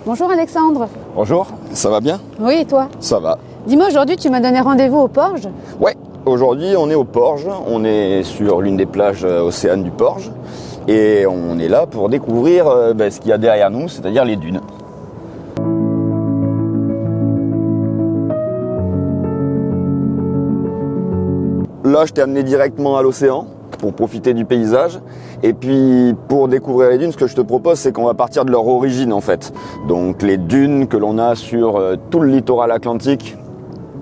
Bonjour Alexandre. Bonjour, ça va bien? Oui, et toi? Ça va. Dis-moi, aujourd'hui tu m'as donné rendez-vous au Porge. Ouais, aujourd'hui on est au Porge, on est sur l'une des plages océanes du Porge et on est là pour découvrir ce qu'il y a derrière nous, c'est-à-dire les dunes. Là, je t'ai amené directement à l'océan pour profiter du paysage. Et puis, pour découvrir les dunes, ce que je te propose, c'est qu'on va partir de leur origine, en fait. Donc, les dunes que l'on a sur tout le littoral atlantique,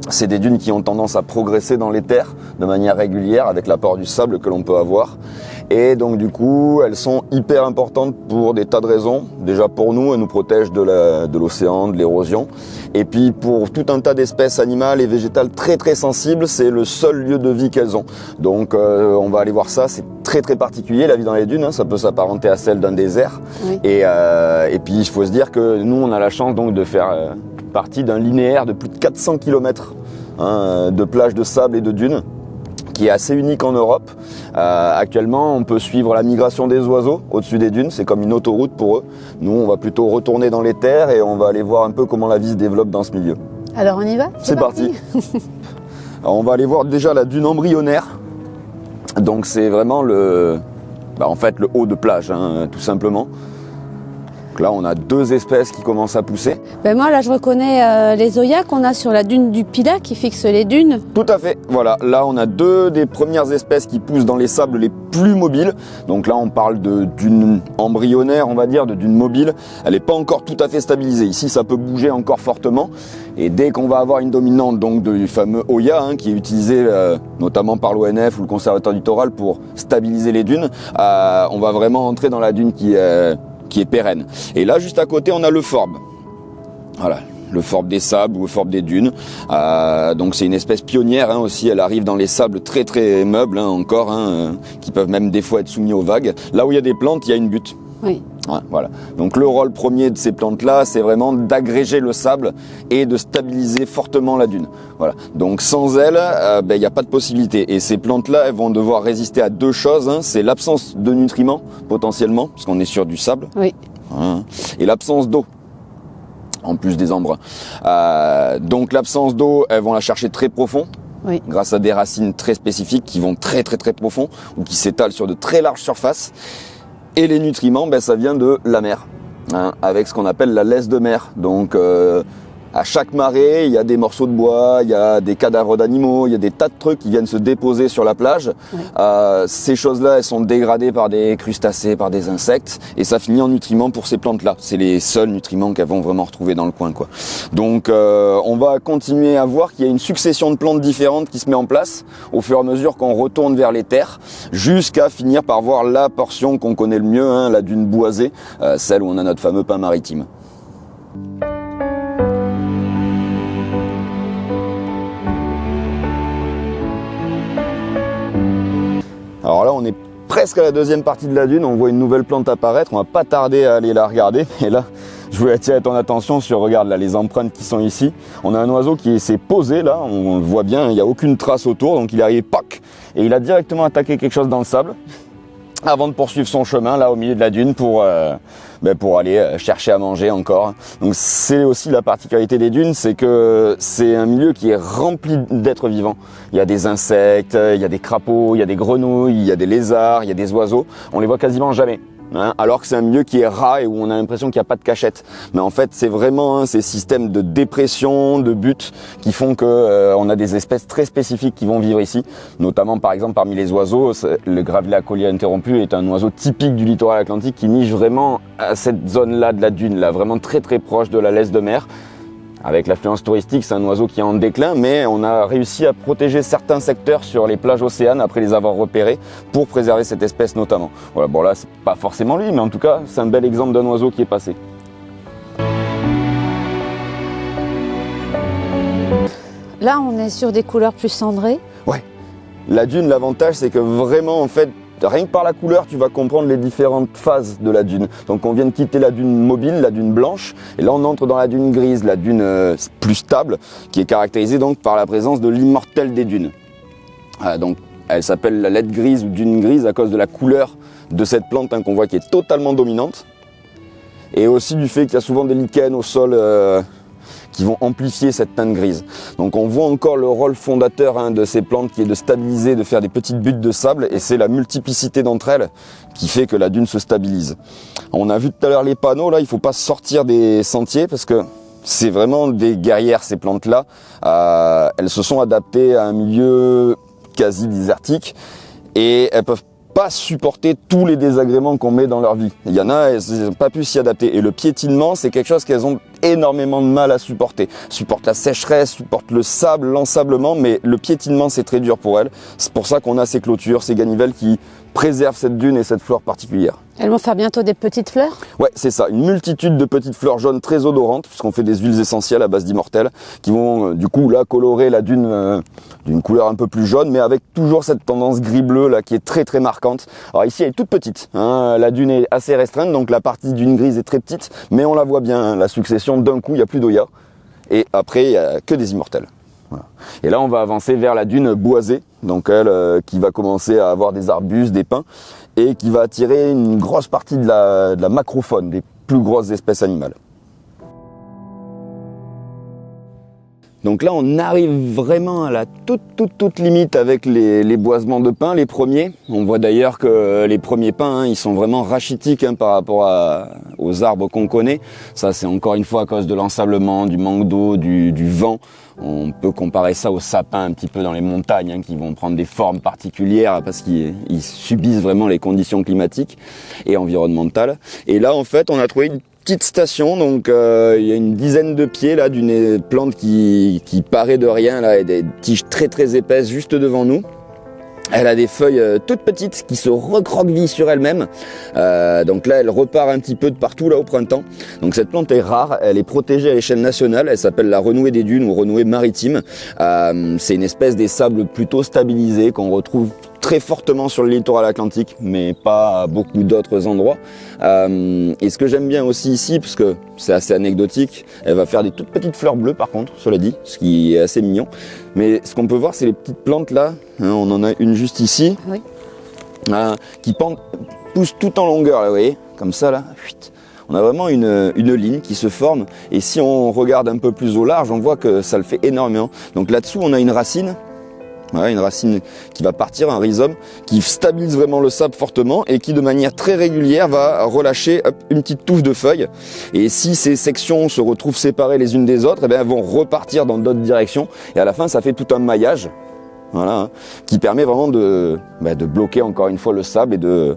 c'est des dunes qui ont tendance à progresser dans les terres de manière régulière avec l'apport du sable que l'on peut avoir. Et donc du coup, elles sont hyper importantes pour des tas de raisons. Déjà pour nous, elles nous protègent de l'océan, de l'érosion. Et puis pour tout un tas d'espèces animales et végétales très très sensibles, c'est le seul lieu de vie qu'elles ont. Donc on va aller voir ça, c'est très très particulier la vie dans les dunes, hein. Ça peut s'apparenter à celle d'un désert. Oui. Et puis il faut se dire que nous on a la chance donc de faire partie d'un linéaire de plus de 400 km de plages de sable et de dunes, qui est assez unique en Europe. Actuellement, on peut suivre la migration des oiseaux au-dessus des dunes, c'est comme une autoroute pour eux. Nous, on va plutôt retourner dans les terres et on va aller voir un peu comment la vie se développe dans ce milieu. Alors on y va? C'est parti. Alors, on va aller voir déjà la dune embryonnaire. Donc c'est vraiment le haut de plage, tout simplement. Donc là, on a deux espèces qui commencent à pousser. Moi, là, je reconnais les zoyas qu'on a sur la dune du Pilat qui fixe les dunes. Tout à fait. Voilà. Là, on a deux des premières espèces qui poussent dans les sables les plus mobiles. Donc là, on parle de dune embryonnaire, on va dire, de dune mobile. Elle n'est pas encore tout à fait stabilisée. Ici, ça peut bouger encore fortement. Et dès qu'on va avoir une dominante donc du fameux Hoya, qui est utilisé notamment par l'ONF ou le Conservatoire du littoral pour stabiliser les dunes, on va vraiment entrer dans la dune qui est pérenne. Et là, juste à côté, on a le Forbe. Voilà, le Forbe des sables ou le Forbe des dunes. Donc c'est une espèce pionnière aussi. Elle arrive dans les sables très très meubles encore, qui peuvent même des fois être soumis aux vagues. Là où il y a des plantes, il y a une butte. Oui. Ouais, voilà. Donc le rôle premier de ces plantes-là, c'est vraiment d'agréger le sable et de stabiliser fortement la dune. Voilà. Donc sans elles, il n'y a pas de possibilité. Et ces plantes-là, elles vont devoir résister à deux choses. C'est l'absence de nutriments, potentiellement, parce qu'on est sur du sable. Oui. Et l'absence d'eau, en plus des embruns. Donc l'absence d'eau, elles vont la chercher très profond. Oui. Grâce à des racines très spécifiques qui vont très très très profond ou qui s'étalent sur de très larges surfaces. Et les nutriments, ça vient de la mer, avec ce qu'on appelle la laisse de mer. Donc à chaque marée, il y a des morceaux de bois, il y a des cadavres d'animaux, il y a des tas de trucs qui viennent se déposer sur la plage. Oui. Ces choses-là, elles sont dégradées par des crustacés, par des insectes, et ça finit en nutriments pour ces plantes-là. C'est les seuls nutriments qu'elles vont vraiment retrouver dans le coin, quoi. Donc on va continuer à voir qu'il y a une succession de plantes différentes qui se met en place au fur et à mesure qu'on retourne vers les terres, jusqu'à finir par voir la portion qu'on connaît le mieux, la dune boisée, celle où on a notre fameux pain maritime. Alors là, on est presque à la deuxième partie de la dune, on voit une nouvelle plante apparaître, on va pas tarder à aller la regarder. Et là, je voulais attirer ton attention sur, regarde là, les empreintes qui sont ici. On a un oiseau qui s'est posé là, on le voit bien, il n'y a aucune trace autour, donc il est arrivé, poc, et il a directement attaqué quelque chose dans le sable, avant de poursuivre son chemin là au milieu de la dune pour aller chercher à manger encore. Donc c'est aussi la particularité des dunes, c'est que c'est un milieu qui est rempli d'êtres vivants. Il y a des insectes, il y a des crapauds, il y a des grenouilles, il y a des lézards, il y a des oiseaux. On les voit quasiment jamais. Alors que c'est un milieu qui est ras et où on a l'impression qu'il n'y a pas de cachette. Mais en fait, c'est vraiment ces systèmes de dépression, de butte, qui font que on a des espèces très spécifiques qui vont vivre ici. Notamment, par exemple, parmi les oiseaux, le Gravelet collier interrompu est un oiseau typique du littoral atlantique qui niche vraiment à cette zone-là de la dune, là, vraiment très très proche de la laisse de mer. Avec l'affluence touristique, c'est un oiseau qui est en déclin, mais on a réussi à protéger certains secteurs sur les plages océanes après les avoir repérés pour préserver cette espèce notamment. Voilà, bon là, c'est pas forcément lui, mais en tout cas, c'est un bel exemple d'un oiseau qui est passé. Là, on est sur des couleurs plus cendrées. Ouais. La dune, l'avantage, c'est que vraiment, en fait, rien que par la couleur, tu vas comprendre les différentes phases de la dune. Donc on vient de quitter la dune mobile, la dune blanche, et là on entre dans la dune grise, la dune plus stable, qui est caractérisée donc par la présence de l'immortel des dunes. Donc elle s'appelle la lettre grise ou dune grise à cause de la couleur de cette plante qu'on voit qui est totalement dominante, et aussi du fait qu'il y a souvent des lichens au sol qui vont amplifier cette teinte grise. Donc on voit encore le rôle fondateur de ces plantes qui est de stabiliser, de faire des petites buttes de sable, et c'est la multiplicité d'entre elles qui fait que la dune se stabilise. On a vu tout à l'heure les panneaux, là il ne faut pas sortir des sentiers parce que c'est vraiment des guerrières ces plantes-là. Elles se sont adaptées à un milieu quasi désertique et elles peuvent pas supporter tous les désagréments qu'on met dans leur vie. Il y en a, elles n'ont pas pu s'y adapter. Et le piétinement, c'est quelque chose qu'elles ont énormément de mal à supporter. Supportent la sécheresse, supportent le sable, l'ensablement, mais le piétinement, c'est très dur pour elles. C'est pour ça qu'on a ces clôtures, ces ganivelles qui préservent cette dune et cette flore particulière. Elles vont faire bientôt des petites fleurs? Ouais, c'est ça. Une multitude de petites fleurs jaunes très odorantes, puisqu'on fait des huiles essentielles à base d'immortelle, qui vont du coup là colorer la dune d'une couleur un peu plus jaune, mais avec toujours cette tendance gris-bleu là qui est très très marquante. Alors ici elle est toute petite, la dune est assez restreinte, donc la partie dune grise est très petite, mais on la voit bien, la succession d'un coup, il n'y a plus d'Oya, et après il n'y a que des immortelles. Voilà. Et là on va avancer vers la dune boisée, donc elle qui va commencer à avoir des arbustes, des pins, et qui va attirer une grosse partie de la macrofaune, des plus grosses espèces animales. Donc là on arrive vraiment à la toute limite avec les boisements de pins, les premiers. On voit d'ailleurs que les premiers pins, ils sont vraiment rachitiques par rapport aux arbres qu'on connaît. Ça c'est encore une fois à cause de l'ensablement, du manque d'eau, du vent. On peut comparer ça aux sapins un petit peu dans les montagnes qui vont prendre des formes particulières parce qu'ils subissent vraiment les conditions climatiques et environnementales. Et là en fait on a trouvé une petite station, donc il y a une dizaine de pieds là d'une plante qui paraît de rien là, et des tiges très très épaisses juste devant nous. Elle a des feuilles toutes petites qui se recroquevillent sur elles-mêmes. Donc là, elle repart un petit peu de partout là au printemps. Donc cette plante est rare, elle est protégée à l'échelle nationale. Elle s'appelle la renouée des dunes ou renouée maritime. C'est une espèce des sables plutôt stabilisés qu'on retrouve très fortement sur le littoral atlantique, mais pas à beaucoup d'autres endroits. Et ce que j'aime bien aussi ici, parce que c'est assez anecdotique, elle va faire des toutes petites fleurs bleues par contre, cela dit, ce qui est assez mignon. Mais ce qu'on peut voir, c'est les petites plantes là, on en a une juste ici, oui. Qui poussent tout en longueur, là, vous voyez, comme ça là. On a vraiment une ligne qui se forme, et si on regarde un peu plus au large, on voit que ça le fait énormément. Donc là-dessous, on a une racine. Voilà, une racine qui va partir, un rhizome, qui stabilise vraiment le sable fortement et qui de manière très régulière va relâcher une petite touffe de feuilles. Et si ces sections se retrouvent séparées les unes des autres, elles vont repartir dans d'autres directions. Et à la fin, ça fait tout un maillage, voilà, qui permet vraiment de bloquer encore une fois le sable et de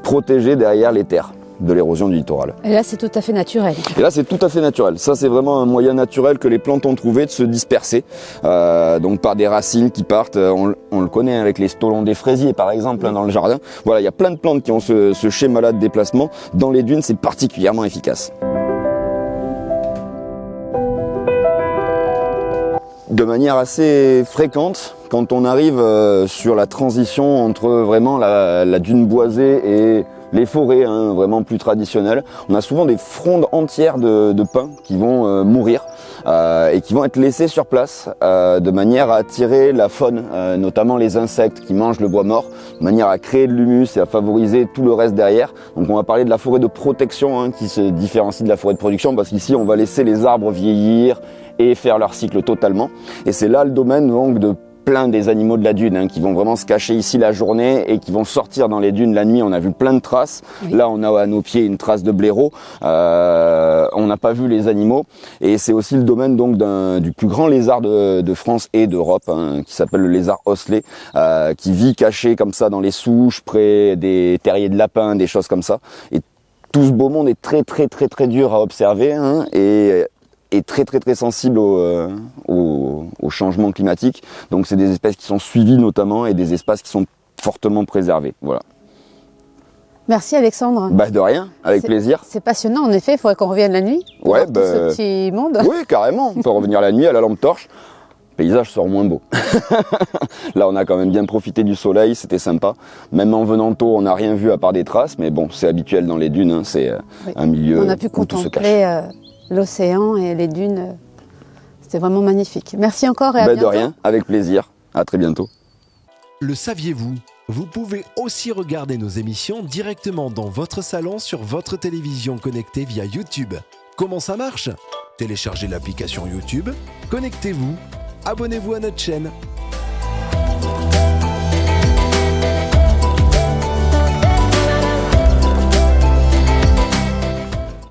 protéger derrière les terres de l'érosion du littoral. Et là, c'est tout à fait naturel. Et là, c'est tout à fait naturel. Ça, c'est vraiment un moyen naturel que les plantes ont trouvé de se disperser. Donc par des racines qui partent, on le connaît avec les stolons des fraisiers, par exemple, dans le jardin. Voilà, il y a plein de plantes qui ont ce schéma-là de déplacement. Dans les dunes, c'est particulièrement efficace. De manière assez fréquente, quand on arrive sur la transition entre vraiment la dune boisée et les forêts vraiment plus traditionnelles, on a souvent des frondes entières de pins qui vont mourir et qui vont être laissées sur place de manière à attirer la faune, notamment les insectes qui mangent le bois mort, de manière à créer de l'humus et à favoriser tout le reste derrière. Donc on va parler de la forêt de protection qui se différencie de la forêt de production, parce qu'ici on va laisser les arbres vieillir et faire leur cycle totalement. Et c'est là le domaine donc de plein des animaux de la dune qui vont vraiment se cacher ici la journée et qui vont sortir dans les dunes la nuit. On a vu plein de traces. Oui. Là, on a à nos pieds une trace de blaireau. On n'a pas vu les animaux. Et c'est aussi le domaine donc du plus grand lézard de France et d'Europe, qui s'appelle le lézard osselet, qui vit caché comme ça dans les souches, près des terriers de lapins, des choses comme ça. Et tout ce beau monde est très très très très dur à observer et très très très sensible au changement climatique. Donc c'est des espèces qui sont suivies notamment et des espaces qui sont fortement préservés. Voilà. Merci Alexandre. De rien, avec plaisir. C'est passionnant en effet, il faudrait qu'on revienne la nuit pour voir tout ce petit monde. Oui, carrément, on peut revenir la nuit à la lampe torche. Le paysage sort moins beau. Là on a quand même bien profité du soleil, c'était sympa. Même en venant tôt, on n'a rien vu à part des traces, mais bon, c'est habituel dans les dunes, c'est un milieu on a pu où tout se cache. L'océan et les dunes, c'était vraiment magnifique. Merci encore et à bientôt. De rien, avec plaisir. À très bientôt. Le saviez-vous ? Vous pouvez aussi regarder nos émissions directement dans votre salon sur votre télévision connectée via YouTube. Comment ça marche ? Téléchargez l'application YouTube, connectez-vous, abonnez-vous à notre chaîne.